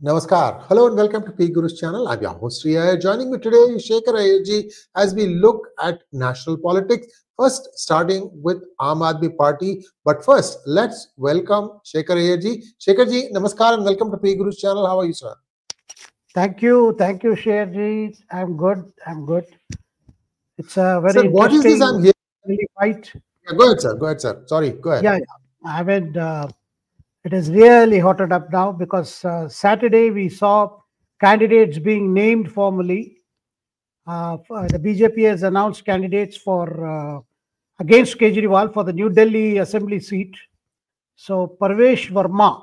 Namaskar. Hello and welcome to PGurus channel. I'm your host Sree Iyer. Joining me today is Shekhar Iyer as we look at national politics. First, starting with 𝗓𝗏 Party. But first, let's welcome Shekhar Iyer. Shekhar ji, Namaskar and welcome to PGurus channel. How are you, sir? Thank you, Shekhar. I'm good. It's a very interesting. What is this I'm hearing? Fight. Yeah, go ahead, sir. Sorry, go ahead. Yeah. I mean, it is really hotted up now because Saturday we saw candidates being named formally. The BJP has announced candidates for against Kejriwal for the New Delhi Assembly seat. So Parvesh Verma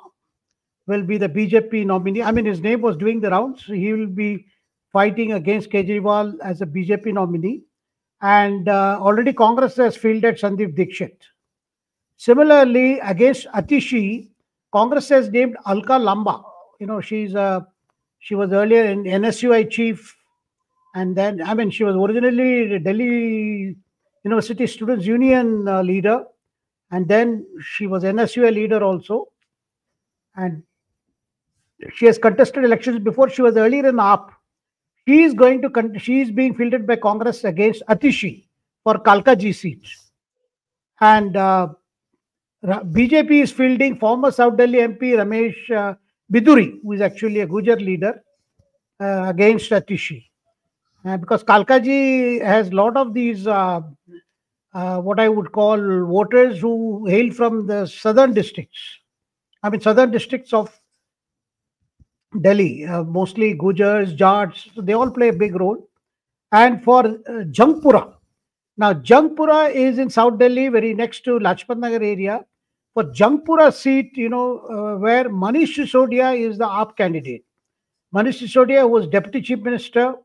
will be the BJP nominee. I mean, his name was doing the rounds. He will be fighting against Kejriwal as a BJP nominee. And already Congress has fielded 𝗠𝗢𝗍𝗍𝗘𝗥𝗏 Dixit. Similarly, against 𝗤𝗏𝗍𝗍𝗘𝗥𝗏, Congress has named 𝗟𝗏𝗡𝗏. You know, she was earlier in NSUI chief, and then she was originally Delhi University Students Union leader, and then she was NSUI leader also, and she has contested elections before. She was earlier in AAP. She is being fielded by Congress against 𝗤𝗏𝗍𝗍𝗘 for Kalkaji seat, and BJP is fielding former South Delhi MP Ramesh Biduri, who is actually a Gujar leader, against 𝗤𝗏𝗍𝗍𝗘. Because Kalkaji has a lot of these, what I would call voters who hail from the southern districts. Southern districts of Delhi, mostly Gujars, Jats, so they all play a big role. And for Jangpura, now Jangpura is in South Delhi, very next to Lajpat Nagar area. For Jangpura seat, where Manish Sisodia is the AAP candidate. Manish Sisodia was Deputy Chief Minister,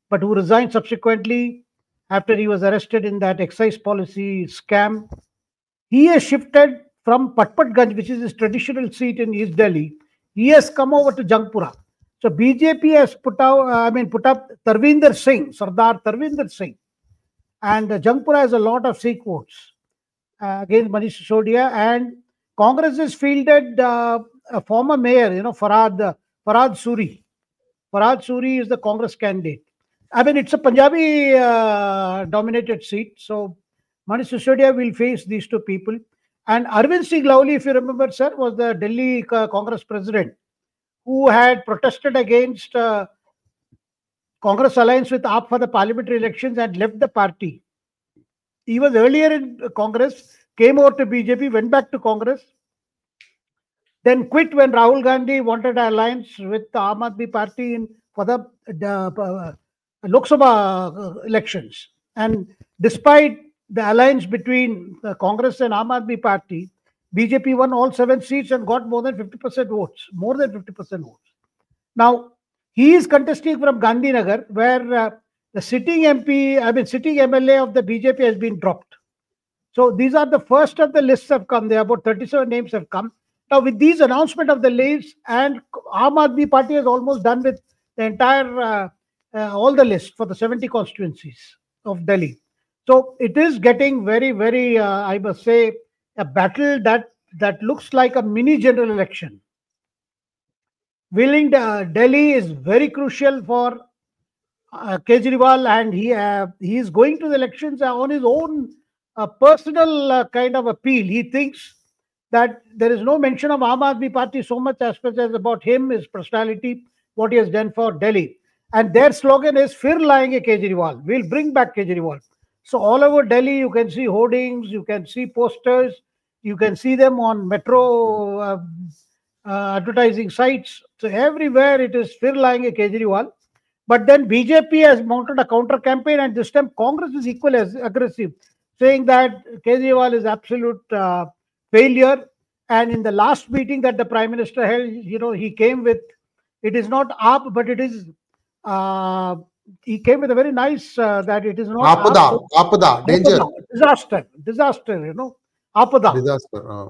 but who resigned subsequently after he was arrested in that excise policy scam. He has shifted from Patpatganj, which is his traditional seat in East Delhi. He has come over to Jangpura. So BJP has put up Sardar Tarvinder Singh. And Jangpura has a lot of Sikh votes against Manish Sisodia. And Congress has fielded a former mayor, Farhad Suri. Farhad Suri is the Congress candidate. It's a Punjabi dominated seat. So Manish Sisodia will face these two people. And Arvind Singh Lauli, if you remember, sir, was the Delhi Congress president who had protested against Congress alliance with AAP for the parliamentary elections and left the party. He was earlier in Congress, came over to BJP, went back to Congress, then quit when Rahul Gandhi wanted an alliance with the 𝗓𝗏𝗏 Party for the Lok Sabha elections. And despite the alliance between Congress and 𝗓𝗏𝗏 Party, BJP won all 7 seats and got more than 50% votes. More than 50% votes. Now, he is contesting from Gandhinagar, where the sitting MLA of the BJP has been dropped. So these are the first of the lists have come. There are about 37 names have come. Now, with these announcement of the lists, and 𝗓𝗏𝗏 Party has almost done with the entire all the list for the 70 constituencies of Delhi. So it is getting very, very, I must say, a battle that looks like a mini general election. Winning Delhi is very crucial for Kejriwal, and he is going to the elections on his own personal kind of appeal. He thinks that there is no mention of 𝗓𝗏𝗏 Party so much as about him, his personality, what he has done for Delhi. And their slogan is "Phir layenge Kejriwal." We'll bring back Kejriwal. So all over Delhi, you can see hoardings, you can see posters, you can see them on metro advertising sites. So everywhere it is "Phir layenge Kejriwal." But then BJP has mounted a counter campaign, and this time Congress is equally as aggressive, saying that Kejriwal is absolute failure. And in the last meeting that the Prime Minister held, he came with, it is not AAP, but it is, he came with a very nice, that it is not 𝗓𝗏𝗏, danger. Disaster, 𝗓𝗏𝗏. Disaster.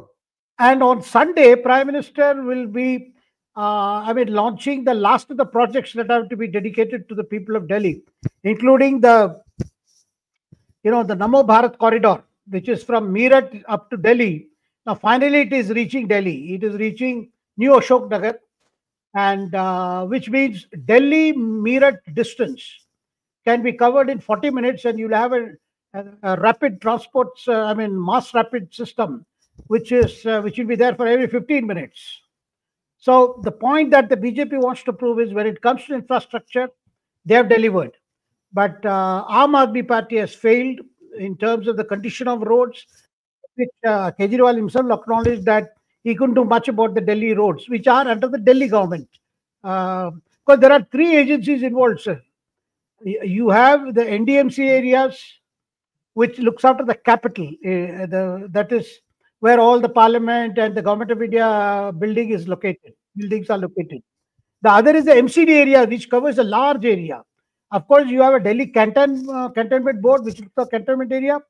And on Sunday, Prime Minister will be, launching the last of the projects that have to be dedicated to the people of Delhi, including the Namo Bharat corridor, which is from Meerut up to Delhi. Now, finally, it is reaching Delhi. It is reaching New Ashok Nagar. and which means Delhi Meerut distance can be covered in 40 minutes, and you'll have a rapid transport, mass rapid system, which will be there for every 15 minutes. So the point that the BJP wants to prove is when it comes to infrastructure, they have delivered. But Aam Aadmi Party has failed in terms of the condition of roads, which Kejriwal himself acknowledged that he couldn't do much about the Delhi roads, which are under the Delhi government. Because there are 3 agencies involved, sir. You have the NDMC areas, which looks after the capital. That is where all the parliament and the government of India buildings are located. The other is the MCD area, which covers a large area. Of course, you have a Delhi Cantonment Board, which is the cantonment area.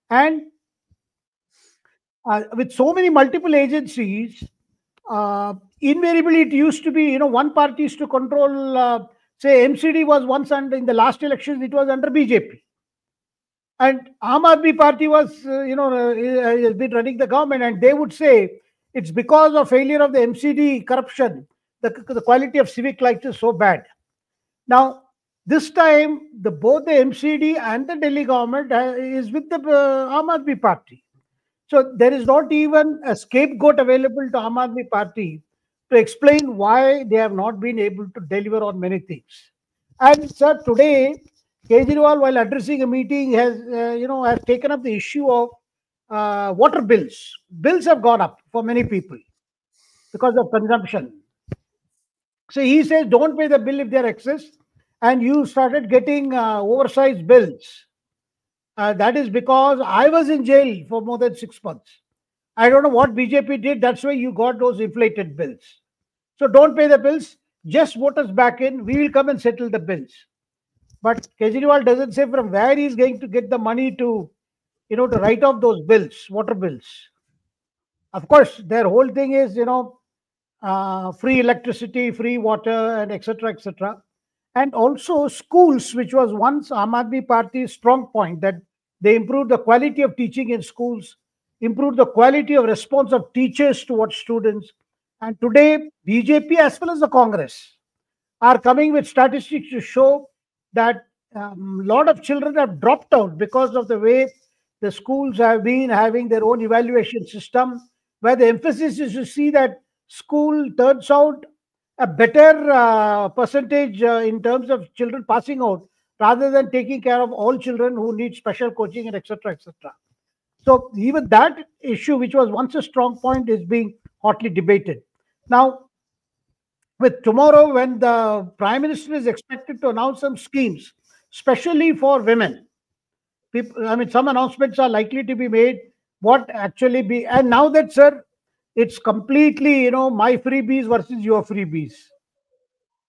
And with so many multiple agencies, invariably it used to be, one party used to control, say MCD was once under, in the last elections, it was under BJP. And Aam Aadmi Party was, has been running the government, and they would say it's because of failure of the MCD corruption, the quality of civic life is so bad. Now, this time, both the MCD and the Delhi government is with the Aam Aadmi Party. So there is not even a scapegoat available to Aam Aadmi Party to explain why they have not been able to deliver on many things. And sir, today, Kejriwal, while addressing a meeting, has taken up the issue of water bills. Bills have gone up for many people because of consumption. So he says, don't pay the bill if they're excess, and you started getting oversized bills. That is because I was in jail for more than 6 months. I don't know what BJP did. That's why you got those inflated bills. So don't pay the bills. Just vote us back in. We will come and settle the bills. But Kejriwal doesn't say from where he's going to get the money to, to write off those bills, water bills. Of course, their whole thing is, free electricity, free water, and etc., etc. And also schools, which was once Aam Aadmi Party's strong point, that they improved the quality of teaching in schools, improved the quality of response of teachers towards students. And today, BJP as well as the Congress are coming with statistics to show that a lot of children have dropped out because of the way the schools have been having their own evaluation system, where the emphasis is to see that school turns out a better percentage in terms of children passing out, rather than taking care of all children who need special coaching and etc., etc. So even that issue, which was once a strong point, is being hotly debated. Now, with tomorrow, when the Prime Minister is expected to announce some schemes, especially for women, some announcements are likely to be made. What actually be, and now that, sir, it's completely, my freebies versus your freebies.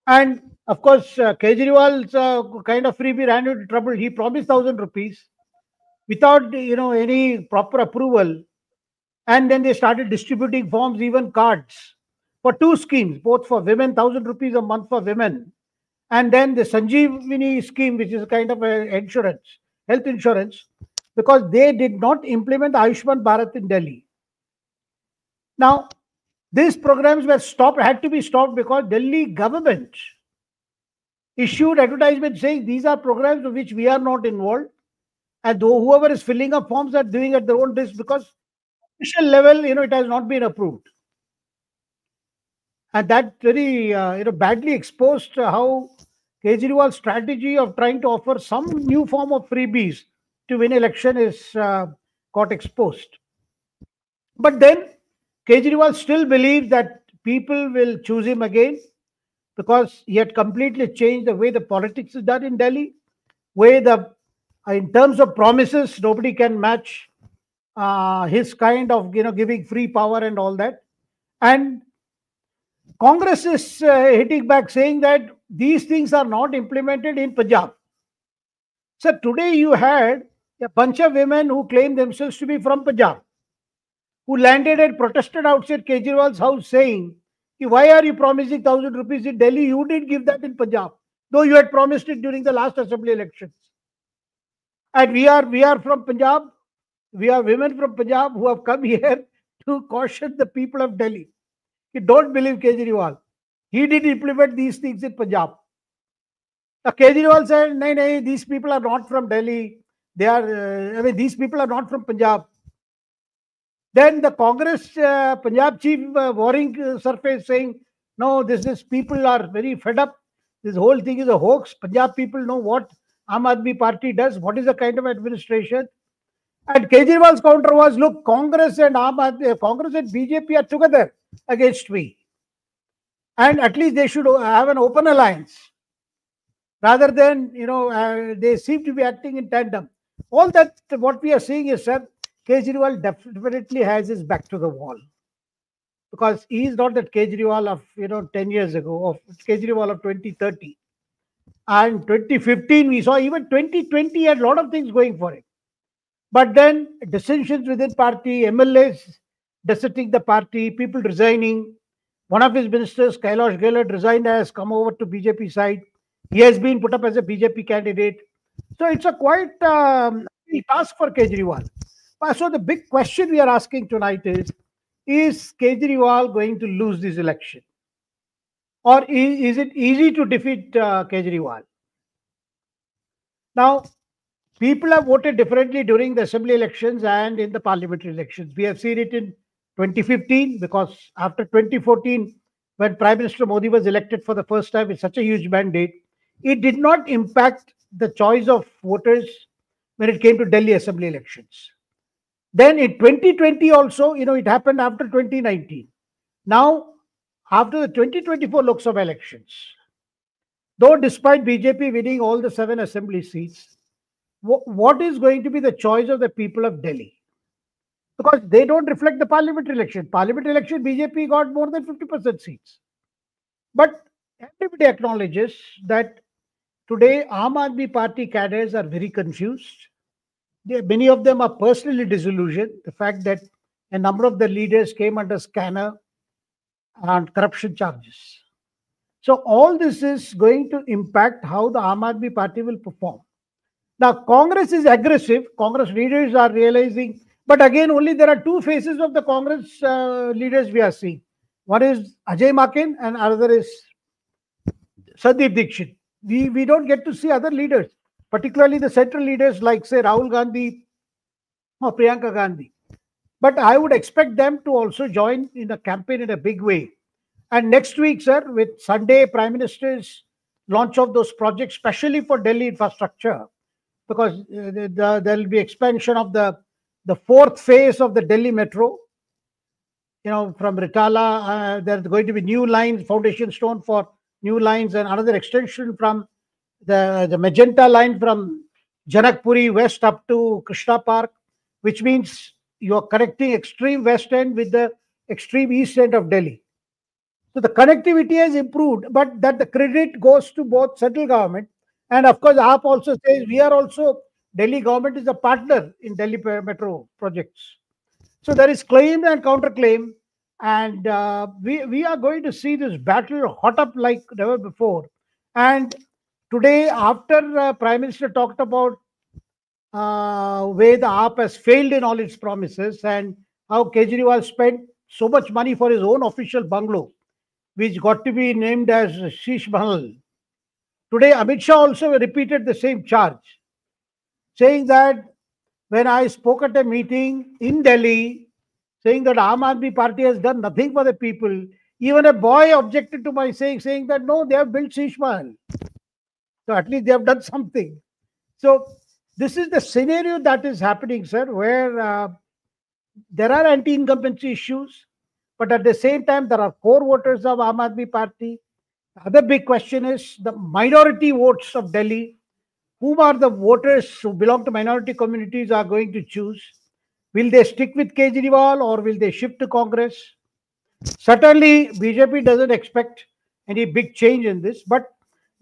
And of course, Kejriwal's kind of freebie ran into trouble. He promised 1,000 rupees without, any proper approval. And then they started distributing forms, even cards, for 2 schemes, both for women, 1,000 rupees a month for women. And then the Sanjeevani scheme, which is a kind of insurance, health insurance, because they did not implement the Ayushman Bharat in Delhi. Now, these programs were stopped, had to be stopped, because Delhi government issued advertisements saying these are programs of which we are not involved, and whoever is filling up forms are doing at their own risk, because official level, it has not been approved. And that very, badly exposed how Kejriwal's strategy of trying to offer some new form of freebies to win election is got exposed. But then Kejriwal still believes that people will choose him again, because he had completely changed the way the politics is done in Delhi, in terms of promises, nobody can match his kind of, giving free power and all that. And Congress is hitting back, saying that these things are not implemented in Punjab. So today you had a bunch of women who claim themselves to be from Punjab, who landed and protested outside Kejriwal's house, saying, why are you promising 1,000 rupees in Delhi? You didn't give that in Punjab, though you had promised it during the last assembly elections. And we are from Punjab. We are women from Punjab who have come here to caution the people of Delhi. You don't believe Kejriwal. he did implement these things in Punjab. Now, Kejriwal said, no, these people are not from Delhi. They are, these people are not from Punjab. Then the Congress Punjab chief warring surface saying, no, this people are very fed up. This whole thing is a hoax. Punjab people know what Aam Aadmi Party does, what is the kind of administration. And Kejriwal's counter was, look, Congress and BJP are together against me. And at least they should have an open alliance. Rather than, they seem to be acting in tandem. All that, what we are seeing is, sir, Kejriwal definitely has his back to the wall. Because he is not that Kejriwal of, 10 years ago, or Kejriwal of 2030. And 2015, we saw even 2020 had a lot of things going for him. But then dissensions within party, MLAs deserting the party, people resigning. One of his ministers, 𝗥𝗙𝗙 𝗥𝗙𝗙, resigned, has come over to BJP side. He has been put up as a BJP candidate. So it's a quite task for Kejriwal. So the big question we are asking tonight is Kejriwal going to lose this election? Or is it easy to defeat Kejriwal? Now, people have voted differently during the assembly elections and in the parliamentary elections. We have seen it in 2015 because after 2014, when Prime Minister Modi was elected for the first time with such a huge mandate, it did not impact the choice of voters when it came to Delhi assembly elections. Then in 2020 also, it happened after 2019. Now, after the 2024 Lok Sabha elections, though despite BJP winning all the 7 assembly seats, what is going to be the choice of the people of Delhi? Because they don't reflect the parliamentary election. Parliamentary election, BJP got more than 50% seats. But everybody acknowledges that today Aam Aadmi Party cadres are very confused. Many of them are personally disillusioned. The fact that a number of the leaders came under scanner and corruption charges. So all this is going to impact how the Aam Aadmi Party will perform. Now, Congress is aggressive. Congress leaders are realizing, but again, only there are 2 faces of the Congress leaders we are seeing. One is Ajay Maken and another is Sandeep Dixit. We don't get to see other leaders, particularly the central leaders like, say, Rahul Gandhi or Priyanka Gandhi. But I would expect them to also join in the campaign in a big way. And next week, sir, with Sunday, Prime Minister's launch of those projects, especially for Delhi infrastructure, because there will be expansion of the 4th phase of the Delhi Metro. From Ritala, there's going to be new lines, foundation stone for new lines, and another extension from the Magenta line from Janakpuri West up to Krishna Park, which means you are connecting extreme west end with the extreme east end of Delhi. So the connectivity has improved, but that the credit goes to both central government. And of course, AAP also says we are also, Delhi government is a partner in Delhi Metro projects. So there is claim and counterclaim. And we are going to see this battle hot up like never before. And today, after Prime Minister talked about where the AAP has failed in all its promises and how Kejriwal spent so much money for his own official bungalow, which got to be named as Shesh Mahal. Today, Amit Shah also repeated the same charge, saying that when I spoke at a meeting in Delhi, saying that Aam Aadmi Party has done nothing for the people, even a boy objected to my saying that no, they have built Shesh Mahal. So at least they have done something. So this is the scenario that is happening, sir, where there are anti-incumbency issues, but at the same time, there are core voters of Aam Aadmi Party. The other big question is the minority votes of Delhi. Whom are the voters who belong to minority communities are going to choose? Will they stick with Kejriwal or will they shift to Congress? Certainly, BJP doesn't expect any big change in this, but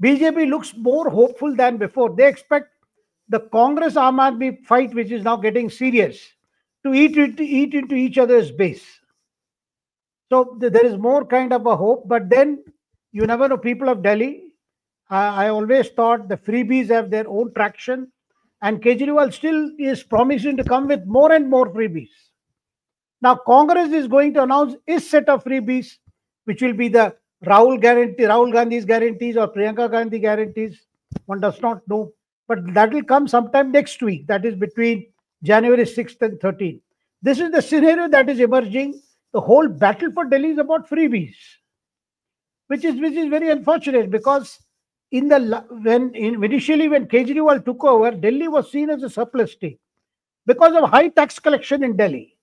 BJP looks more hopeful than before. They expect the Congress-Aam Aadmi fight, which is now getting serious, to eat into each other's base. So there is more kind of a hope, but then you never know. People of Delhi, I always thought the freebies have their own traction, and Kejriwal still is promising to come with more and more freebies. Now, Congress is going to announce its set of freebies, which will be the Rahul Gandhi's guarantees or Priyanka Gandhi guarantees, one does not know. But that will come sometime next week, that is between January 6th and 13th. This is the scenario that is emerging. The whole battle for Delhi is about freebies, which is very unfortunate, because initially when Kejriwal took over, Delhi was seen as a surplus state because of high tax collection in Delhi.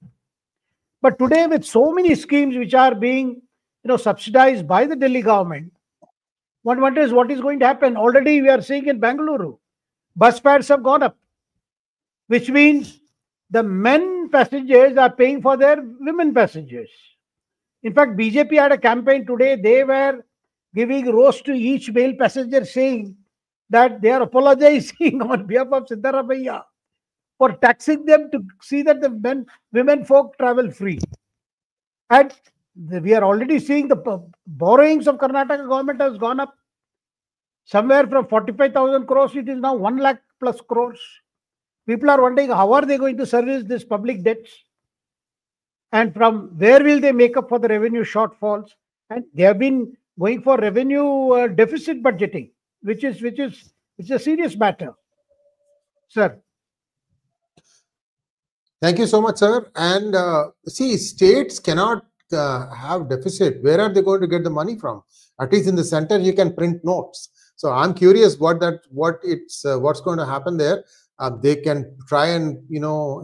But today, with so many schemes which are being subsidized by the Delhi government, one wonders what is going to happen. Already we are seeing in Bengaluru, bus fares have gone up, which means the men passengers are paying for their women passengers. In fact, BJP had a campaign today. They were giving roast to each male passenger, saying that they are apologizing on behalf of 𝗟𝗏𝗍𝗧 for taxing them to see that the women folk travel free. And we are already seeing the borrowings of Karnataka government has gone up somewhere from 45,000 crores. It is now 1 lakh plus crores. People are wondering how are they going to service this public debts, and from where will they make up for the revenue shortfalls. And they have been going for revenue deficit budgeting, which is a serious matter, sir. Thank you so much, sir. And see, states cannot have deficit. Where are they going to get the money from? At least in the center, you can print notes. So I'm curious what's going to happen there. They can try and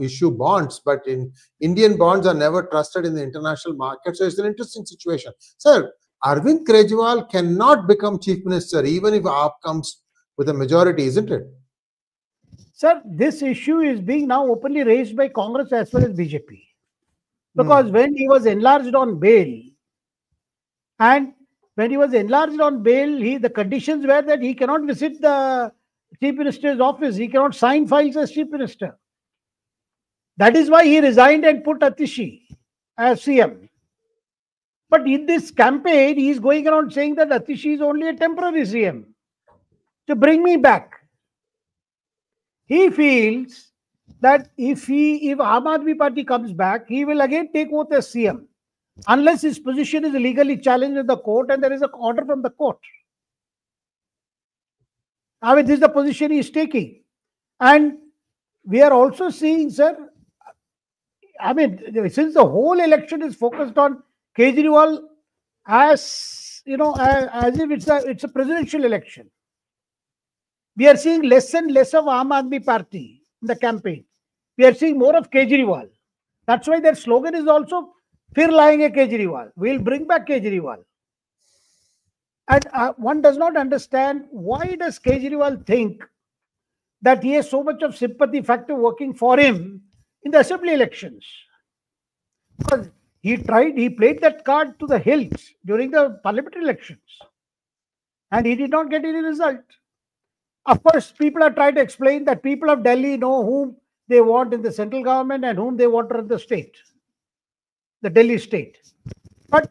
issue bonds, but in Indian bonds are never trusted in the international market. So it's an interesting situation, sir. Arvind Kejriwal cannot become chief minister even if AAP comes with a majority, isn't it? Sir, this issue is being now openly raised by Congress as well as BJP. Because when he was enlarged on bail, the conditions were that he cannot visit the chief minister's office. He cannot sign files as chief minister. That is why he resigned and put 𝗟𝗏𝗏 as CM. But in this campaign, he is going around saying that 𝗟𝗏𝗏 is only a temporary CM to bring me back. He feels that if Aam Aadmi Party comes back, he will again take oath as CM, unless his position is legally challenged in the court and there is an order from the court. I mean, this is the position he is taking. And we are also seeing, sir, I mean, since the whole election is focused on Kejriwal as if it's a presidential election, we are seeing less and less of Aam Aadmi Party in the campaign. We are seeing more of Kejriwal. That's why their slogan is also "Phir layenge Kejriwal." We'll bring back Kejriwal. And one does not understand, why does Kejriwal think that he has so much of sympathy factor working for him in the assembly elections? Because he played that card to the hilt during the parliamentary elections, and he did not get any result. Of course, people are trying to explain that people of Delhi know whom they want in the central government and whom they want to run the state, the Delhi state. But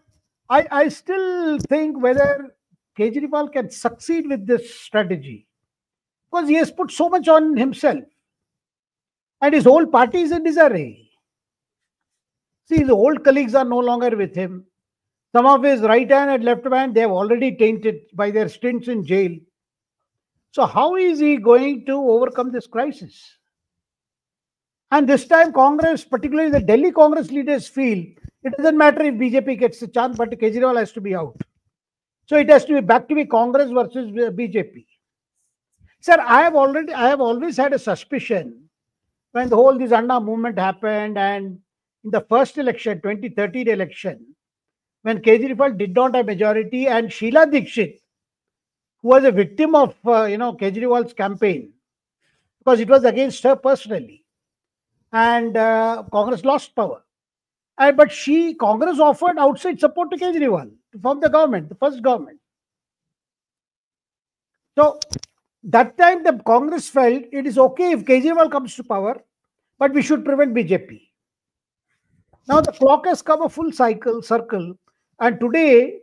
I still think whether Kejriwal can succeed with this strategy, because he has put so much on himself and his whole party is in disarray. See, the old colleagues are no longer with him. Some of his right hand and left hand, they have already tainted by their stints in jail. So how is he going to overcome this crisis? And this time Congress, particularly the Delhi Congress leaders, feel it doesn't matter if BJP gets a chance, but Kejriwal has to be out. So it has to be back to be Congress versus BJP. Sir, I have always had a suspicion when the whole this Anna movement happened, and in the first election, 2013 election, when Kejriwal did not have majority, and Sheila Dikshit, who was a victim of Kejriwal's campaign, because it was against her personally, and Congress lost power. But Congress offered outside support to Kejriwal to form the government, the first government. So that time the Congress felt it is okay if Kejriwal comes to power, but we should prevent BJP. Now the clock has come a full circle, and today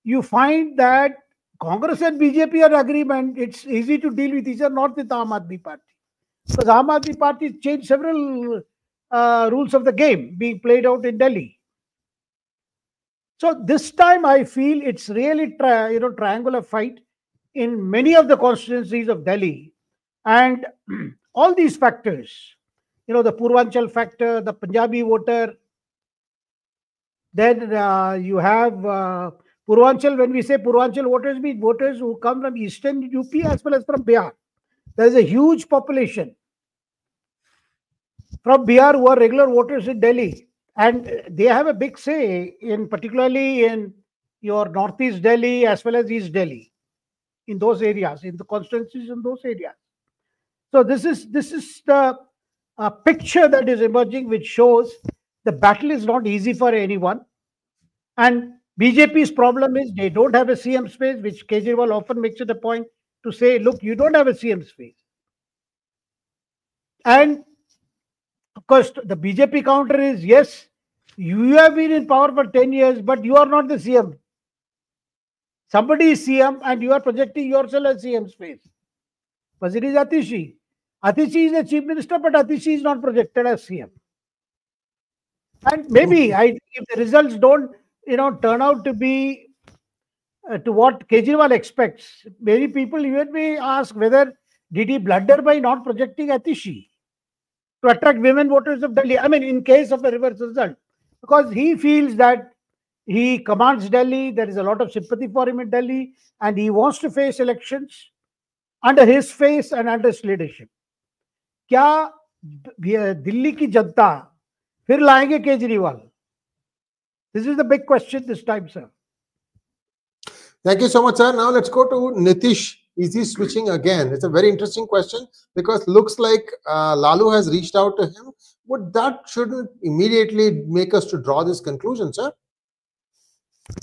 you find that Congress and BJP are agreement. It's easy to deal with each other, not with Aam Aadmi Party, because Aam Aadmi Party changed several rules of the game being played out in Delhi. So this time I feel it's really triangular fight in many of the constituencies of Delhi, and all these factors, the Purvanchal factor, the Punjabi voter. Then you have Purvanchal. When we say Purvanchal voters, mean voters who come from eastern UP as well as from Bihar. There is a huge population from Bihar who are regular voters in Delhi, and they have a big say in, particularly in your northeast Delhi as well as East Delhi, in those areas, in the constituencies in those areas. So this is the picture that is emerging, which shows the battle is not easy for anyone. And BJP's problem is they don't have a CM space, which Kejriwal often makes it a point to say, look, you don't have a CM space. And of course, the BJP counter is, yes, you have been in power for 10 years, but you are not the CM. Somebody is CM and you are projecting yourself as CM space. But it is 𝗖𝗍𝗍. 𝗖𝗍𝗍 is the chief minister, but 𝗖𝗍𝗍 is not projected as CM. And maybe if the results don't turn out to be to what Kejriwal expects, many people even may ask whether did he blunder by not projecting 𝗖𝗍𝗍 to attract women voters of Delhi. I mean, in case of a reverse result, because he feels that he commands Delhi, there is a lot of sympathy for him in Delhi, and he wants to face elections under his face and under his leadership. क्या दिल्ली की जनता फिर लाएंगे Kejriwal? This is the big question this time, sir. Thank you so much, sir. Now let's go to Nitish. Is he switching again? It's a very interesting question, because looks like Lalu has reached out to him. But that shouldn't immediately make us to draw this conclusion, sir.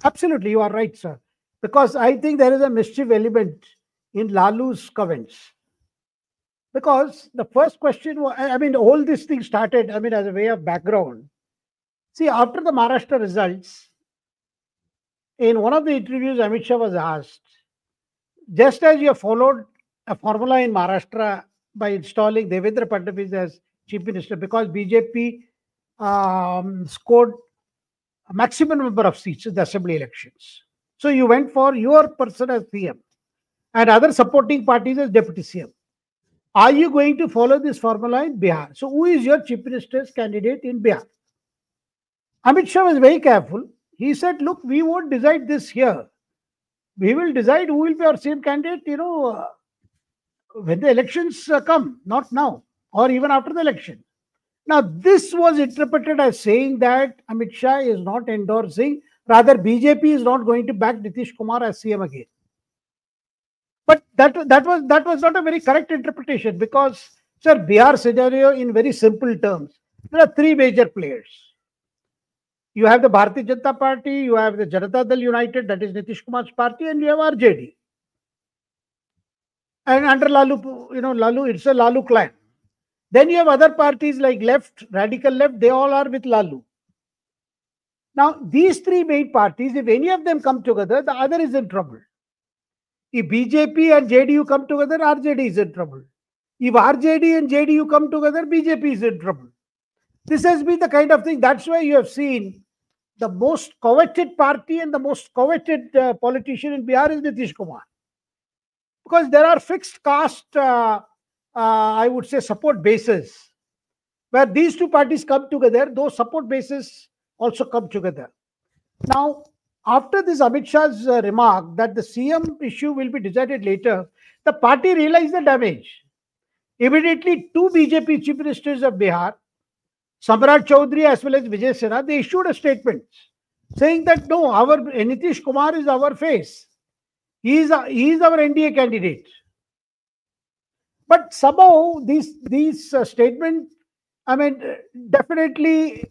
Absolutely, you are right, sir. Because I think there is a mischief element in Lalu's comments. Because the first question was, I mean, all this thing started, as a way of background. See, after the Maharashtra results, in one of the interviews, Amit Shah was asked, just as you have followed a formula in Maharashtra by installing 𝗍𝗏 Fadnavis as chief minister, because BJP scored a maximum number of seats in the assembly elections. So you went for your person as CM and other supporting parties as deputy CM. Are you going to follow this formula in Bihar? So who is your chief minister's candidate in Bihar? Amit Shah was very careful. He said, look, we won't decide this here. We will decide who will be our CM candidate, when the elections come, not now, or even after the election. Now, this was interpreted as saying that Amit Shah is not endorsing, rather BJP is not going to back Nitish Kumar as CM again. But that was not a very correct interpretation, because, sir, Bihar scenario in very simple terms, there are three major players. You have the Bharatiya Janata Party, you have the Janata Dal United, that is Nitish Kumar's party, and you have RJD. And under Lalu, Lalu, it's a Lalu clan. Then you have other parties like left, radical left, they all are with Lalu. Now, these three main parties, if any of them come together, the other is in trouble. If BJP and JDU come together, RJD is in trouble. If RJD and JDU come together, BJP is in trouble. This has been the kind of thing. That's why you have seen the most coveted party and the most coveted politician in Bihar is Nitish Kumar. Because there are fixed caste, I would say, support bases. Where these two parties come together, those support bases also come together. Now, after this Amit Shah's remark that the CM issue will be decided later, the party realized the damage. Immediately, two BJP chief ministers of Bihar, Samrat Chaudhary as well as Vijay Sena, they issued a statement saying that no, our Nitish Kumar is our face. He is our NDA candidate. But somehow these statements, definitely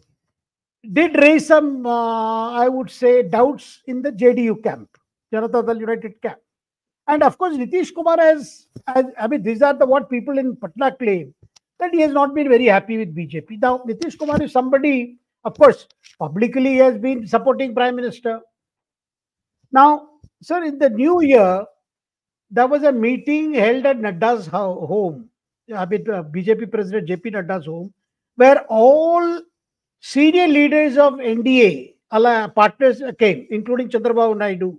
did raise some, I would say, doubts in the JDU camp, Janata Dal United camp. And of course, Nitish Kumar these are what people in Patna claim, that he has not been very happy with BJP. Now, Nitish Kumar is somebody, of course, publicly he has been supporting Prime Minister. Now, sir, in the new year, there was a meeting held at Nadda's home, BJP President JP Nadda's home, where all senior leaders of NDA partners came, including Chandrababu Naidu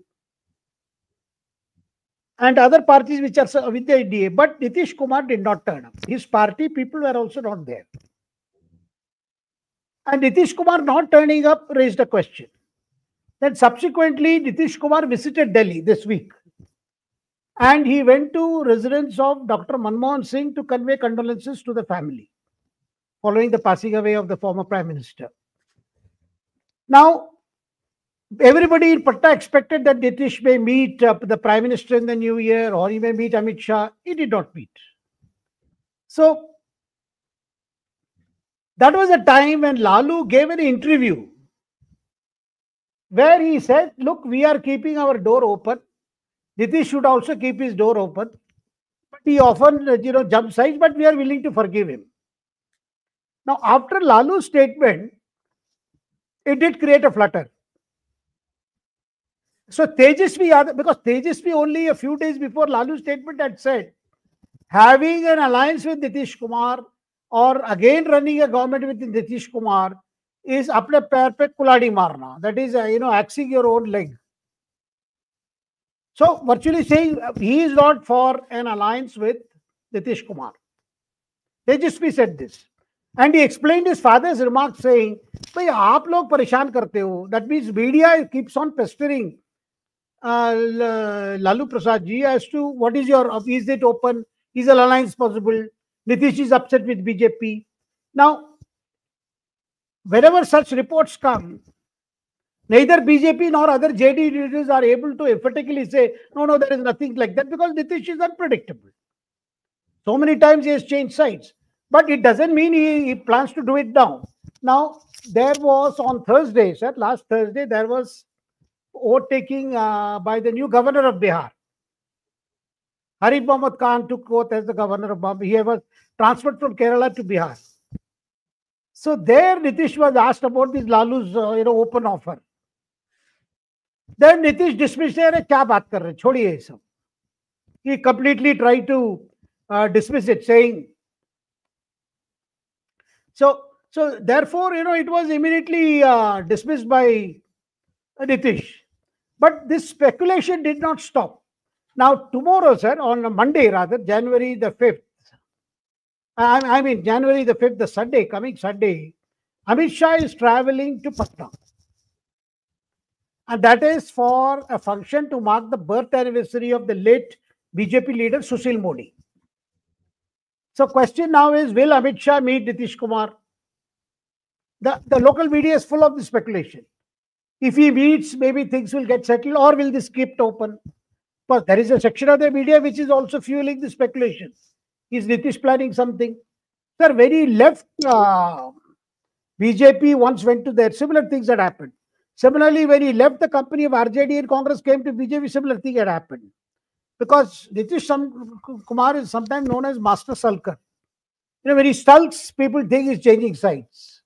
and other parties which are with the NDA. But Nitish Kumar did not turn up. His party people were also not there. And Nitish Kumar not turning up raised a question. Then subsequently, Nitish Kumar visited Delhi this week. And he went to residence of Dr. Manmohan Singh to convey condolences to the family following the passing away of the former Prime Minister. Now, everybody in Patna expected that Nitish may meet the Prime Minister in the new year, or he may meet Amit Shah. He did not meet. So, that was a time when Lalu gave an interview where he said, look, we are keeping our door open. Nitish should also keep his door open. But he often, jumps sides, but we are willing to forgive him. Now, after Lalu's statement, it did create a flutter. So 𝗟𝗏𝗍, because 𝗟𝗏𝗍 only a few days before Lalu's statement had said, having an alliance with Nitish Kumar or again running a government with Nitish Kumar is apne pair pe kuladi marna. That is, axing your own leg. So virtually saying he is not for an alliance with Nitish Kumar. 𝗟𝗏𝗍 said this. And he explained his father's remark saying, "Bhai, aap log pareshan karte ho." That means media keeps on pestering Lalu Prasad ji as to what is is it open? Is an alliance possible? Nitish is upset with BJP. Now, whenever such reports come, neither BJP nor other JD leaders are able to emphatically say, no, there is nothing like that, because Nitish is unpredictable. So many times he has changed sides. But it doesn't mean he plans to do it now. Now, there was on Thursday, last Thursday, there was oath-taking by the new governor of Bihar. Arif Mohammad Khan took oath as the governor of Bihar. He was transferred from Kerala to Bihar. So there Nitish was asked about this Lalu's open offer. Then Nitish dismissed it. Kya baat kar rahe? Chhodiye ye sab. He completely tried to dismiss it, saying, so therefore, it was immediately dismissed by Nitish. But this speculation did not stop. Now, tomorrow, on Monday rather, January the 5th, January the 5th, the Sunday, coming Sunday, Amit Shah is traveling to Patna. And that is for a function to mark the birth anniversary of the late BJP leader Sushil Modi. So question now is, will Amit Shah meet Nitish Kumar? The local media is full of the speculation. If he meets, maybe things will get settled, or will this keep open? But there is a section of the media which is also fueling the speculation. Is Nitish planning something? Sir, when he left BJP, once went to there, similar things had happened. Similarly, when he left the company of RJD and Congress came to BJP, similar thing had happened. Because Nitish Kumar is sometimes known as Master Sulker. When he sulks, people think he's changing sides.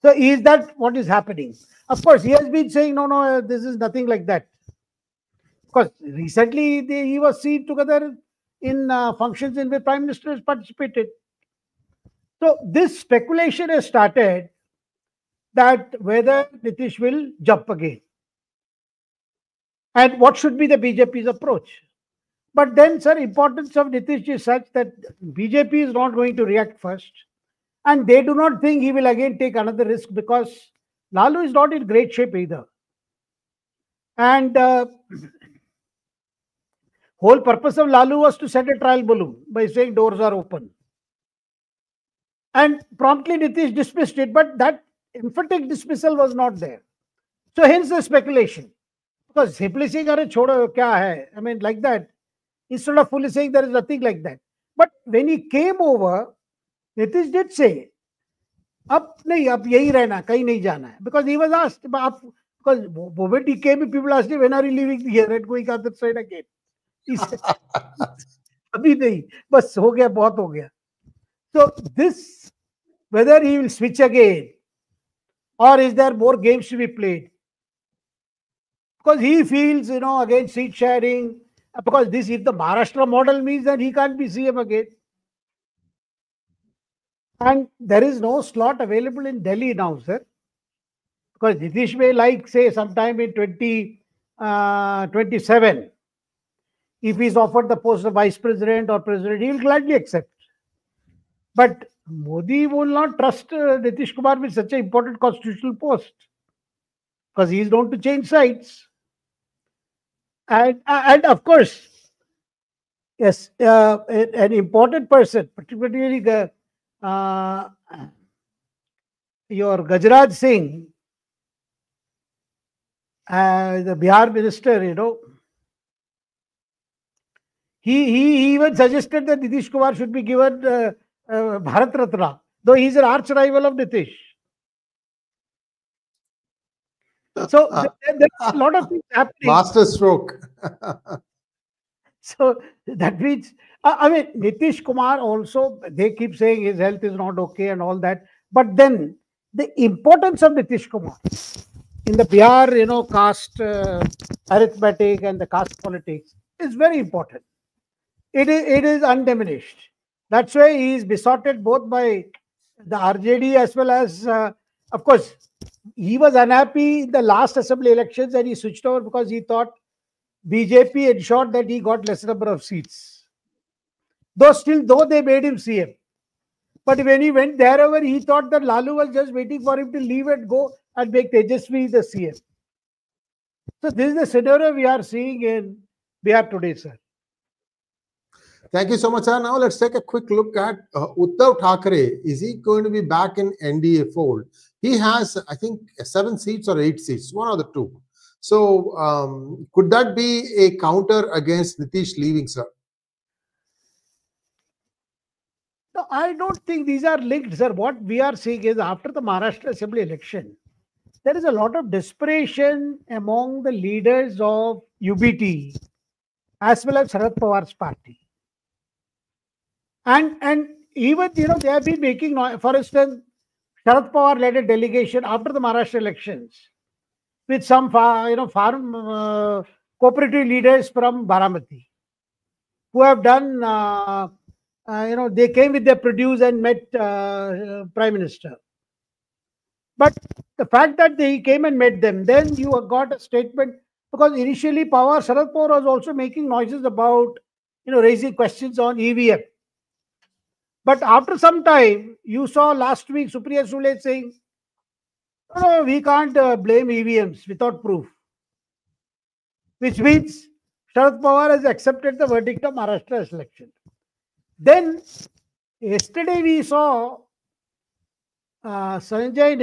So is that what is happening? Of course, he has been saying, no, this is nothing like that. Because recently he was seen together in functions in which Prime Minister has participated. So this speculation has started that whether Nitish will jump again. And what should be the BJP's approach? But then, sir, importance of Nitish is such that BJP is not going to react first. And they do not think he will again take another risk, because Lalu is not in great shape either. And whole purpose of Lalu was to set a trial balloon by saying doors are open. And promptly Nitish dismissed it, but that emphatic dismissal was not there. So hence the speculation. Because simply saying, "Arey chodo, kya hai?" Like that, instead of fully saying there is nothing like that. But when he came over, Nitish did say, ab yahi rehna, kahin nahi jana hai. Because he was asked, because when he came, people asked him, when are you leaving here and going other side again? He said, abhi nahi, bas ho gaya, bahut ho gaya. So this, whether he will switch again, or is there more games to be played? Because he feels, again seat sharing, because this, if the Maharashtra model means that he can't be CM again. And there is no slot available in Delhi now, sir. Because Nitish may like, say, sometime in 2027, if he's offered the post of vice president or president, he will gladly accept. But Modi will not trust Nitish Kumar with such an important constitutional post, because he is known to change sides. And of course, yes, an important person, particularly your Gajraj Singh, the Bihar minister, he even suggested that Nitish Kumar should be given Bharat Ratna, though he is an arch rival of Nitish. So there's a lot of things happening. Master stroke. So that means, I mean, Nitish Kumar also, they keep saying his health is not okay and all that. But then the importance of Nitish Kumar in the Bihar, caste arithmetic and the caste politics is very important. It is undiminished. That's why he is besotted both by the RJD as well as, of course, he was unhappy in the last assembly elections and he switched over because he thought BJP ensured that he got less number of seats. Though they made him CM. But when he went thereover, he thought that Lalu was just waiting for him to leave and go and make 𝗏𝗏𝗎 the CM. So this is the scenario we are seeing in Bihar today, sir. Thank you so much, sir. Now let's take a quick look at Uddhav Thackrey. Is he going to be back in NDA fold? He has, I think, 7 seats or 8 seats, one of the two. So could that be a counter against Nitish leaving, sir? No, I don't think these are linked, sir. What we are seeing is after the Maharashtra Assembly election, there is a lot of desperation among the leaders of UBT as well as Sharad Pawar's party. And even, they have been making noise. For instance, Sharad Pawar led a delegation after the Maharashtra elections with some, farm cooperative leaders from Baramati who have done, they came with their produce and met Prime Minister. But the fact that they came and met them, then you got a statement, because initially Sharad Pawar was also making noises about, raising questions on EVM. But after some time, you saw last week 𝗟𝗡𝗏 𝗠𝗍𝗏 saying, no, we can't blame EVMs without proof. Which means Sharad Pawar has accepted the verdict of Maharashtra election. Then, yesterday we saw Sanjay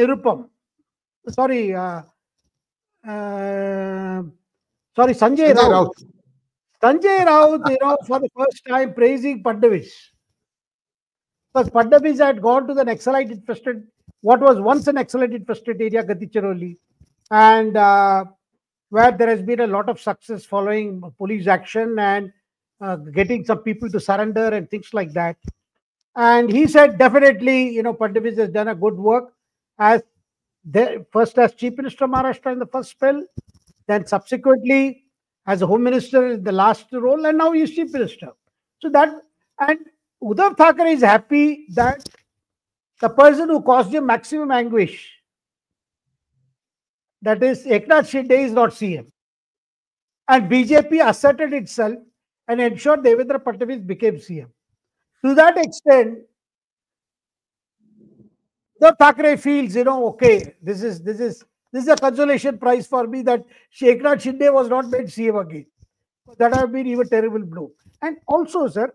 Raut. Sanjay Raut, for the first time praising Fadnavis. Because Fadnavis had gone to the Naxalite-infested, what was once an Naxalite-infested area, 𝗥𝗘𝗙𝗏, and where there has been a lot of success following police action and getting some people to surrender and things like that. And he said definitely, Fadnavis has done a good work first as Chief Minister of Maharashtra in the first spell, then subsequently as a Home Minister in the last role, and now he is Chief Minister. So that, and Uddhav Thackeray is happy that the person who caused him maximum anguish, that is 𝗥𝗚𝗏𝗏 is not CM. And BJP asserted itself and ensured Devendra Fadnavis became CM. To that extent, Uddhav Thackeray feels, okay, this is a consolation prize for me that 𝗥𝗚𝗏𝗏 was not made CM again. That have been even terrible blow. And also, sir,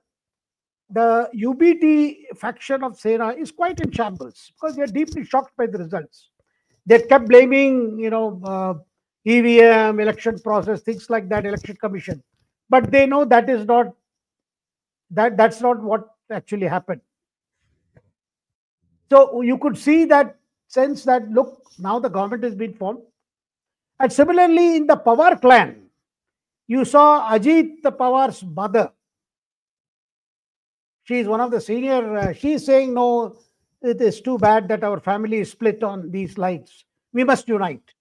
the UBT faction of Sena is quite in shambles because they are deeply shocked by the results. They kept blaming, EVM, election process, things like that, election commission. But they know that is not, that's not what actually happened. So you could see that sense that, look, now the government has been formed. And similarly, in the Pawar clan, you saw Ajit Pawar's mother. She is one of the senior, she is saying, no, it is too bad that our family is split on these lines. We must unite.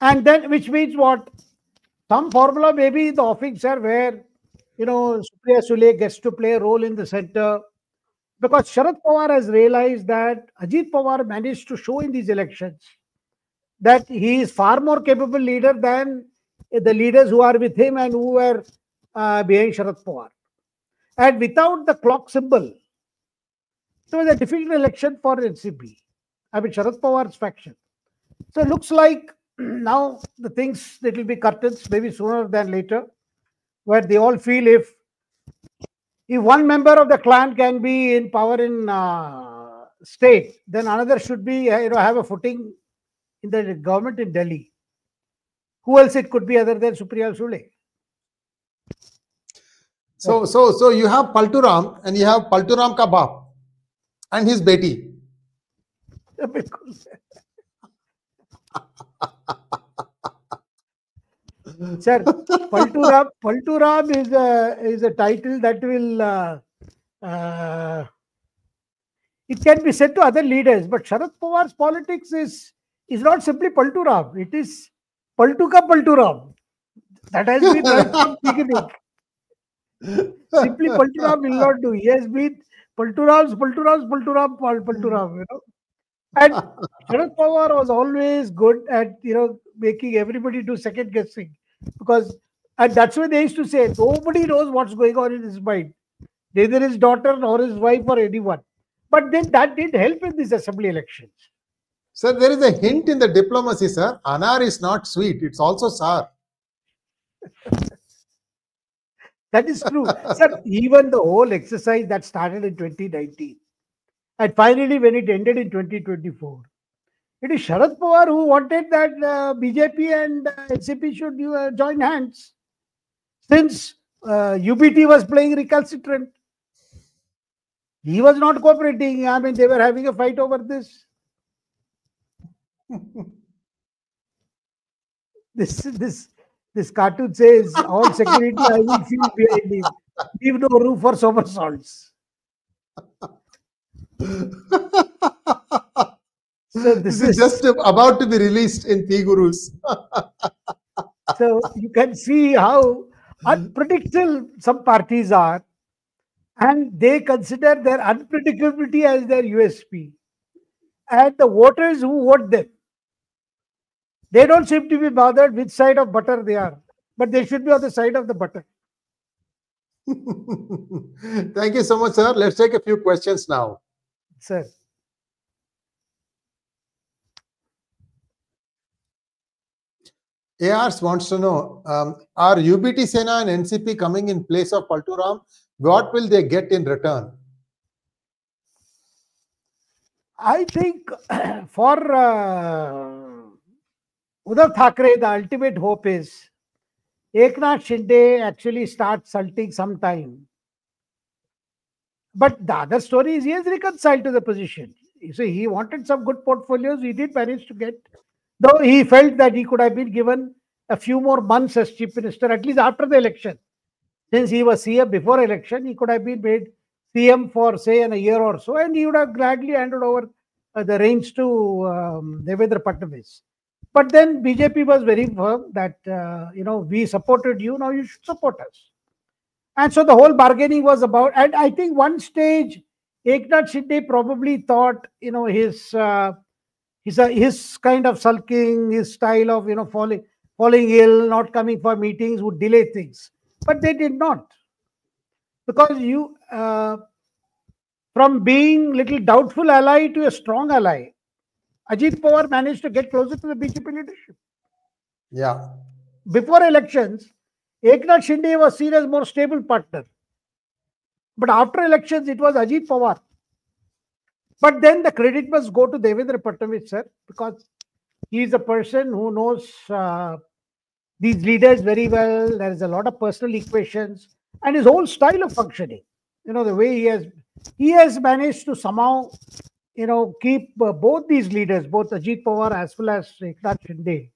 And then, which means what? Some formula maybe in the offing, sir, where, Sree Iyer gets to play a role in the center. Because Sharad Pawar has realized that Ajit Pawar managed to show in these elections that he is far more capable leader than the leaders who are with him and who were behind Sharad Pawar. And without the clock symbol, it was a difficult election for NCP. I mean, Sharad Pawar's faction. So it looks like now the things, it will be curtains, maybe sooner than later, where they all feel if one member of the clan can be in power in state, then another should be, have a footing in the government in Delhi. Who else it could be other than Supriya Sule? So you have Palturam and you have Palturam ka baap and his beti. Sir, Palturam is a title that will it can be said to other leaders, but Sharad Pawar's politics is not simply Palturam. It is 𝗟𝗡𝗙𝗪. That has been right from beginning. Simply Palturam will not do. He has been Palturam. And Sharad Pawar was always good at making everybody do second guessing, and that's why they used to say nobody knows what's going on in his mind, neither his daughter nor his wife or anyone. But then that did help in these assembly elections. Sir, there is a hint in the diplomacy, sir. Anar is not sweet; it's also sour. That is true. Sir, even the whole exercise that started in 2019 and finally when it ended in 2024, it is Sharad Pawar who wanted that BJP and NCP should join hands, since UBT was playing recalcitrant. He was not cooperating. I mean, they were having a fight over this. This cartoon says, all security I will feel behind him. Leave no room for somersaults. So this is just about to be released in PGurus. So you can see how unpredictable some parties are, and they consider their unpredictability as their USP. And the voters who vote them, they don't seem to be bothered which side of butter they are, but they should be on the side of the butter. Thank you so much, sir. Let's take a few questions now. Sir. ARs wants to know, are UBT Sena and NCP coming in place of Palturam? What will they get in return? I think for Uddhav Thackrey, the ultimate hope is Eknath Shinde actually starts salting sometime. But the other story is he has reconciled to the position. You see, he wanted some good portfolios. He did manage to get, though he felt that he could have been given a few more months as Chief Minister, at least after the election. Since he was CM before election, he could have been made CM for, say, a year or so, and he would have gladly handed over the reins to 𝗟𝗏𝗏 Fadnavis. But then BJP was very firm that, we supported you, now you should support us. And so the whole bargaining was about, and I think one stage, Eknath Shinde probably thought, his kind of sulking, his style of, falling ill, not coming for meetings would delay things. But they did not. Because from being little doubtful ally to a strong ally, Ajit Pawar managed to get closer to the BJP leadership. Yeah. Before elections, Eknath Shinde was seen as more stable partner. But after elections, it was Ajit Pawar. But then the credit must go to 𝗟𝗏𝗏 Fadnavis, sir, because he is a person who knows these leaders very well. There is a lot of personal equations and his whole style of functioning. The way he has managed to somehow, keep both these leaders, both Ajit Pawar as well as Eknath Shinde,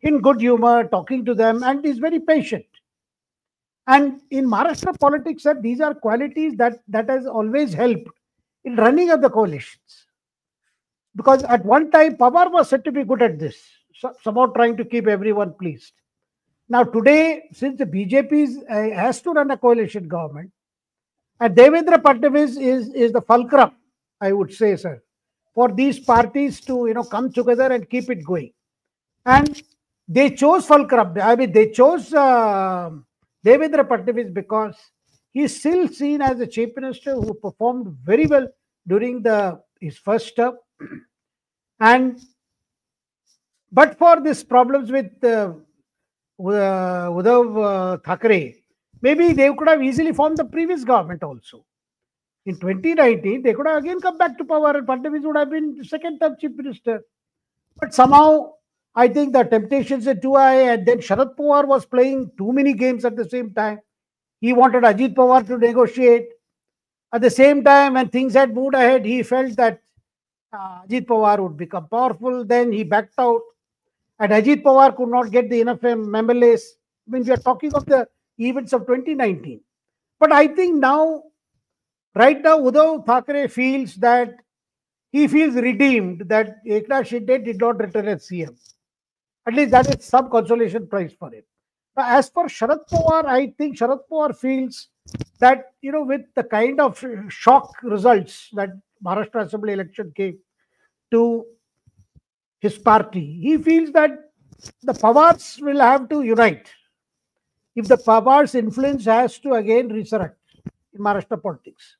in good humor, talking to them, and is very patient. And in Maharashtra politics, sir, these are qualities that has always helped in running of the coalitions. Because at one time, Pawar was said to be good at this, somehow trying to keep everyone pleased. Now today, since the BJP has to run a coalition government, And Devendra Fadnavis is the fulcrum, I would say, sir, for these parties to come together and keep it going. And they chose fulcrum. I mean, they chose Devendra Fadnavis because he's still seen as a chief minister who performed very well during his first term. And but for these problems with Uddhav Thackrey, maybe they could have easily formed the previous government also. In 2019, they could have again come back to power and Fadnavis would have been second term chief minister. But somehow, I think the temptations are too high, and then Sharad Pawar was playing too many games at the same time. He wanted Ajit Pawar to negotiate. At the same time, when things had moved ahead, he felt that Ajit Pawar would become powerful. Then he backed out. And Ajit Pawar could not get the enough MLAs. I mean, we are talking of the events of 2019. But I think right now, Uddhav Thackeray feels redeemed that 𝗥𝗚𝗡𝗏 Shinde did not return as CM. At least that is some consolation prize for him. Now, as for Sharad Pawar, I think Sharad Pawar feels that, with the kind of shock results that Maharashtra Assembly election gave to his party, he feels that the Pawars will have to unite if the Pawars' influence has to again resurrect in Maharashtra politics.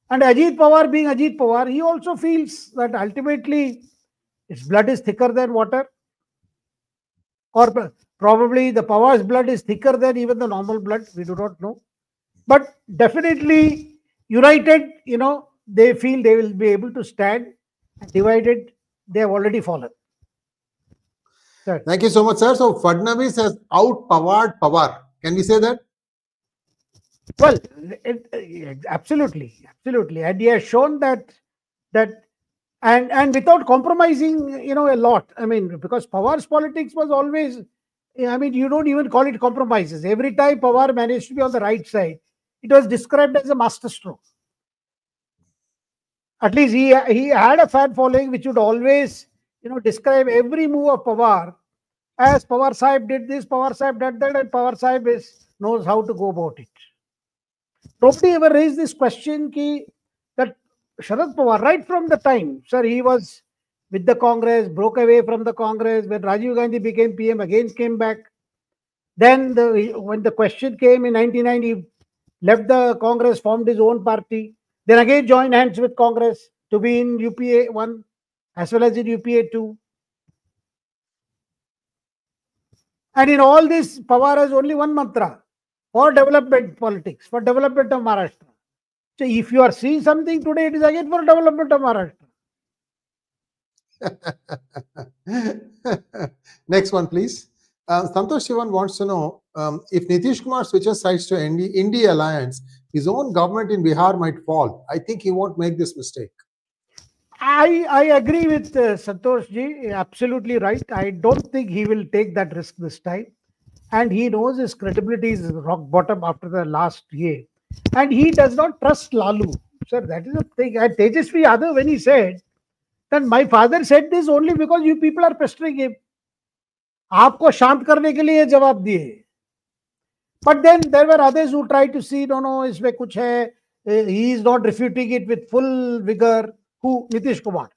And Ajit Pawar being Ajit Pawar, he also feels that ultimately its blood is thicker than water. Or probably the Pawars' blood is thicker than even the normal blood. We do not know. But definitely united, they feel they will be able to stand. Divided, they have already fallen. Sir. Thank you so much, sir. So Fadnavis has out-Pawared Pawar. Can we say that? Well, absolutely. And he has shown that and without compromising, a lot. I mean, because Pawar's politics was always, you don't even call it compromises. Every time Pawar managed to be on the right side, it was described as a masterstroke. At least he had a fan following which would always, describe every move of Pawar as Pawar Sahib did this, Pawar Sahib did that, and Pawar Sahib knows how to go about it. Nobody ever raised this question that Sharad Pawar, right from the time, sir, he was with the Congress, broke away from the Congress, when Rajiv Gandhi became PM, again came back. Then when the question came in 1999, he left the Congress, formed his own party, then again joined hands with Congress to be in UPA 1 as well as in UPA 2. And in all this, Pawar has only one mantra: for development politics, for development of Maharashtra. So if you are seeing something today, it is again for development of Maharashtra. Next one, please. Santosh Shivan wants to know if Nitish Kumar switches sides to NDA alliance, his own government in Bihar might fall. I think he won't make this mistake. I agree with Santosh ji, absolutely right. I don't think he will take that risk this time. And he knows his credibility is rock bottom after the last year. And he does not trust Lalu. Sir, that is the thing. And 𝗏𝗏𝗼 𝗍𝗏, when he said that my father said this only because you people are pestering him. आपको शांत करने के लिए जवाब दिए. But then there were others who tried to see, no, इसमें कुछ है. He is not refuting it with full vigor. Who? Nitish Kumar.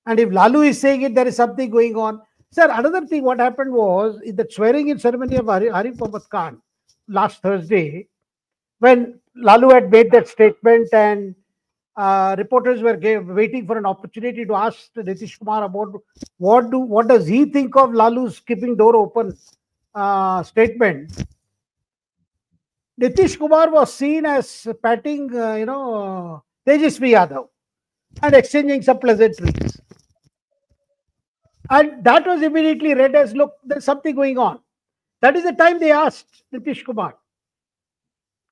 And if Lalu is saying it, there is something going on. Sir, another thing, what happened was in the swearing-in ceremony of Arif Mohammad Khan last Thursday, when Lalu had made that statement and reporters were waiting for an opportunity to ask Nitish Kumar about what does he think of Lalu's keeping door open statement. Nitish Kumar was seen as patting, 𝗏𝗏𝗼 𝗍𝗏 and exchanging some pleasantries. And that was immediately read as, look, there's something going on. That is the time they asked Nitish Kumar,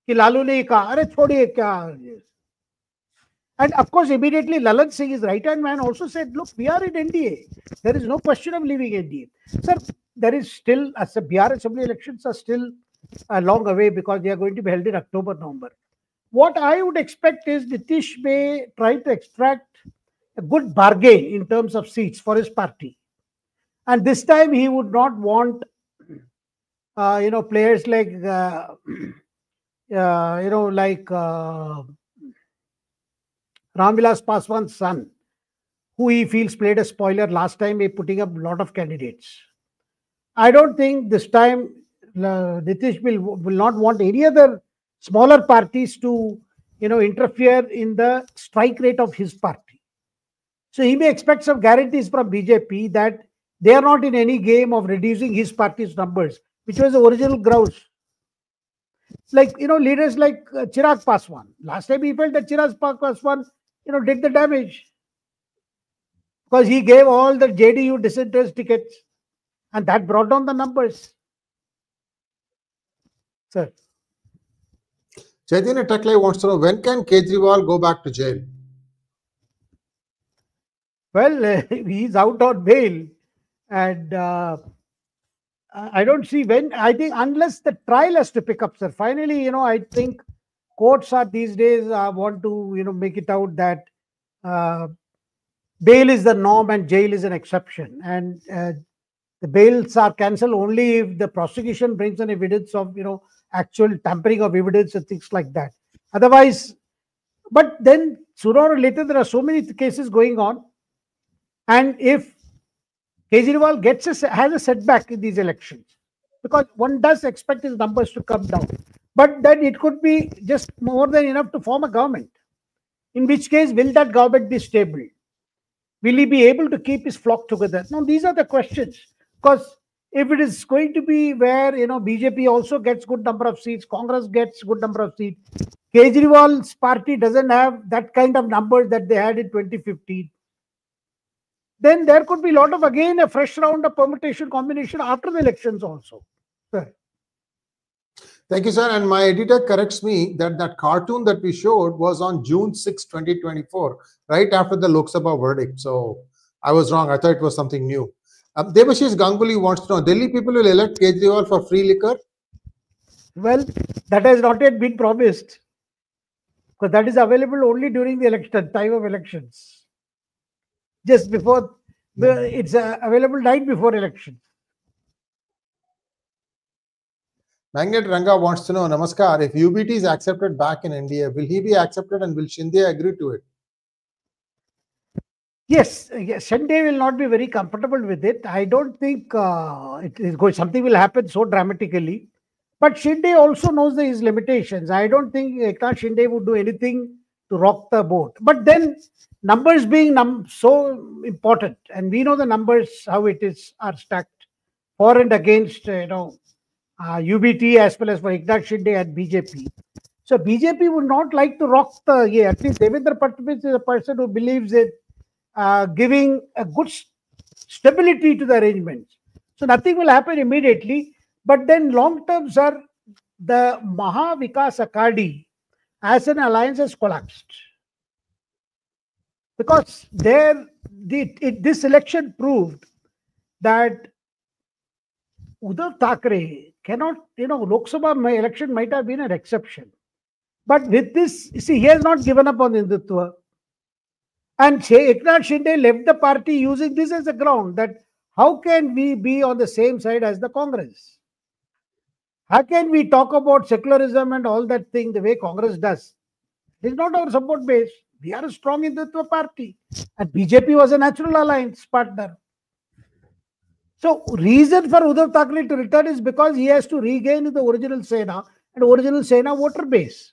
कि Lalu ने कहा, अरे छोड़िए क्या. And of course, immediately Lalan Singh, his right-hand man, also said, look, we are in NDA. There is no question of leaving NDA. Sir, there is still, as the Bihar Assembly elections are still a long away because they are going to be held in October, November. What I would expect is Nitish may try to extract a good bargain in terms of seats for his party. And this time he would not want, players like, like Ramvilas Paswan's son, who he feels played a spoiler last time by putting up a lot of candidates. I don't think this time Nitish will not want any other smaller parties to interfere in the strike rate of his party. So he may expect some guarantees from BJP that they are not in any game of reducing his party's numbers, which was the original grouse. Like leaders like Chirag Paswan. Last time he felt that Chirag Paswan did the damage because he gave all the JDU dissenters tickets, and that brought down the numbers. Sir. Chaitanya Taklai wants to know, when can Kejriwal go back to jail? Well, he's out on bail, and I don't see when. I think unless the trial has to pick up, sir. Finally, I think courts are these days want to make it out that bail is the norm and jail is an exception, and the bails are cancelled only if the prosecution brings an evidence of actual tampering of evidence and things like that. Otherwise, but then sooner or later there are so many cases going on, and if Kejriwal has a setback in these elections, because one does expect his numbers to come down, but then it could be just more than enough to form a government. In which case, will that government be stable? Will he be able to keep his flock together? Now, these are the questions. Because if it is going to be where BJP also gets good number of seats, Congress gets good number of seats, Kejriwal's party doesn't have that kind of numbers that they had in 2015, then there could be a lot of, again, a fresh round of permutation combination after the elections also. Sir. Thank you, sir. And my editor corrects me that that cartoon that we showed was on June 6, 2024, right after the Lok Sabha verdict. So I was wrong. I thought it was something new. Debashish Ganguly wants to know, Delhi people will elect Kejriwal for free liquor? Well, that has not yet been promised, because that is available only during the election, time of elections. Just before, it's available night before elections. Magnet Ranga wants to know, Namaskar, if UBT is accepted back in NDA, will he be accepted and will Shinde agree to it? Yes, Shinde will not be very comfortable with it. I don't think something will happen so dramatically. But Shinde also knows his limitations. I don't think Eknath Shinde would do anything to rock the boat. But then, numbers being so important, and we know the numbers, how are stacked for and against, UBT as well as for Eknath Shinde and BJP. So BJP would not like to rock the, at least 𝗍𝗏 Fadnavis is a person who believes in giving a good stability to the arrangements. So nothing will happen immediately, but then long term, sir, the Maha-Vikas Aghadi as an alliance has collapsed. Because this election proved that Uddhav Thackrey cannot, Lok Sabha election might have been an exception. But with this, see, he has not given up on Hindutva. And Eknath Shinde left the party using this as a ground that how can we be on the same side as the Congress? How can we talk about secularism and all that thing the way Congress does? It is not our support base. We are a strong Hindutva party. And BJP was a natural alliance partner. So, reason for Uddhav Thackrey to return is because he has to regain the original Sena and original Sena voter base.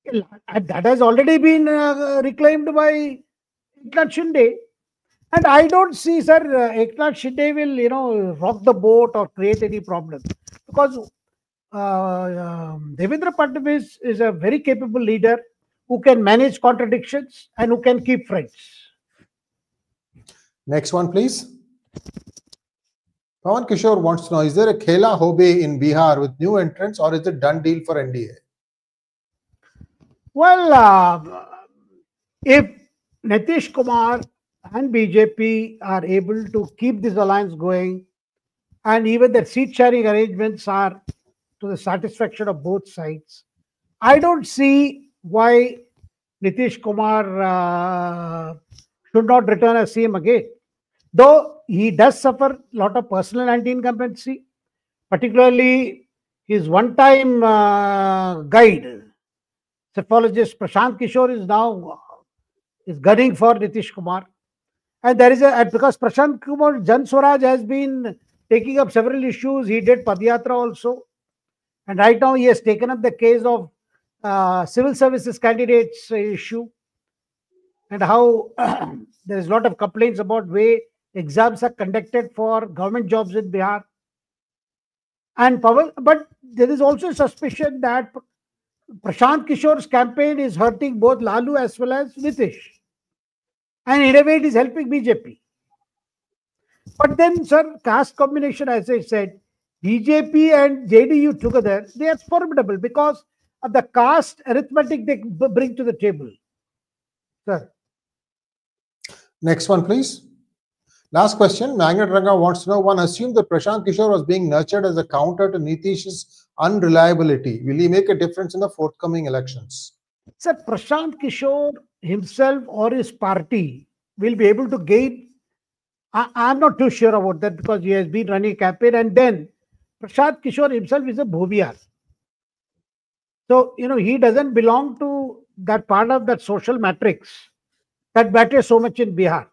And that has already been reclaimed by Eknath Shinde. And I don't see, sir, Eknath Shinde will, rock the boat or create any problem. Because 𝗍𝗏 Fadnavis is a very capable leader who can manage contradictions and who can keep friends. Next one, please. Prashant Kishore wants to know, is there a 𝗏𝗏𝗍𝗏 in Bihar with new entrants or is it done deal for NDA? Well, if Nitish Kumar and BJP are able to keep this alliance going, and even the seat sharing arrangements are to the satisfaction of both sides, I don't see why Nitish Kumar should not return as CM again. Though he does suffer a lot of personal anti-incumbency, particularly his one-time guide, cephalogist Prashant Kishore, is now gunning for Nitish Kumar. And there is because Prashant Kumar Jan Swaraj has been taking up several issues. He did Padayatra also. And right now he has taken up the case of civil services candidates issue, and how there is a lot of complaints about way exams are conducted for government jobs in Bihar. And but there is also a suspicion that Prashant Kishore's campaign is hurting both Lalu as well as Nitish. And in a way, it is helping BJP. But then, sir, caste combination, as I said, BJP and JDU together, they are formidable because of the caste arithmetic they bring to the table. Sir. Next one, please. Last question. Magnet Ranga wants to know, one assumed that Prashant Kishore was being nurtured as a counter to Nitish's unreliability. Will he make a difference in the forthcoming elections? Sir, Prashant Kishore himself or his party will be able to gain. I'm not too sure about that because he has been running a campaign, and then Prashant Kishore himself is a Bhobiyar. So, he doesn't belong to that part of that social matrix that matters so much in Bihar.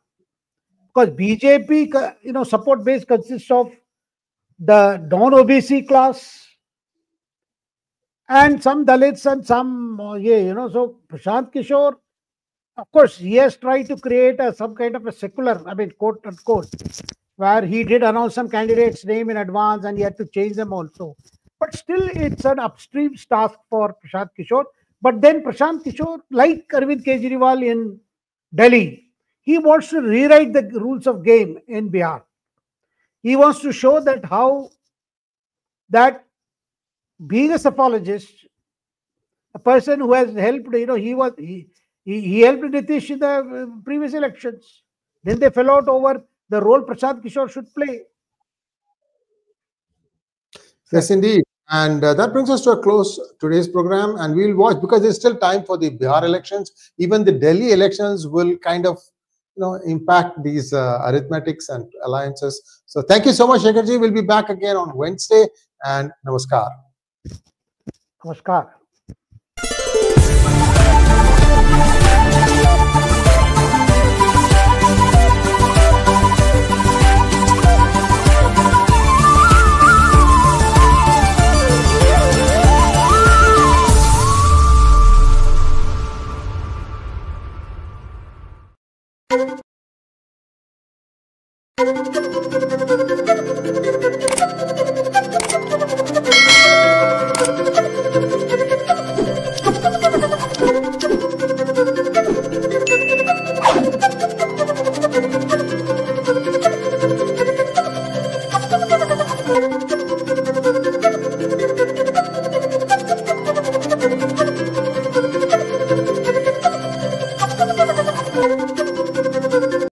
Because BJP, support base consists of the non-OBC class and some Dalits and some, so Prashant Kishore, of course, he has tried to create some kind of a secular, quote unquote, where he did announce some candidates' name in advance and he had to change them also. But still, it's an upstream task for Prashant Kishore. But then Prashant Kishore, like Arvind Kejriwal in Delhi, he wants to rewrite the rules of game in Bihar. He wants to show that how that being a cephalogist, a person who has helped, he helped Nitish in the previous elections. Then they fell out over the role Prashant Kishore should play. Yes, indeed. And that brings us to a close today's program, and we'll watch because there's still time for the Bihar elections. Even the Delhi elections will kind of impact these arithmetics and alliances. So thank you so much, Shekharji. We'll be back again on Wednesday, and namaskar. Namaskar. Thank you.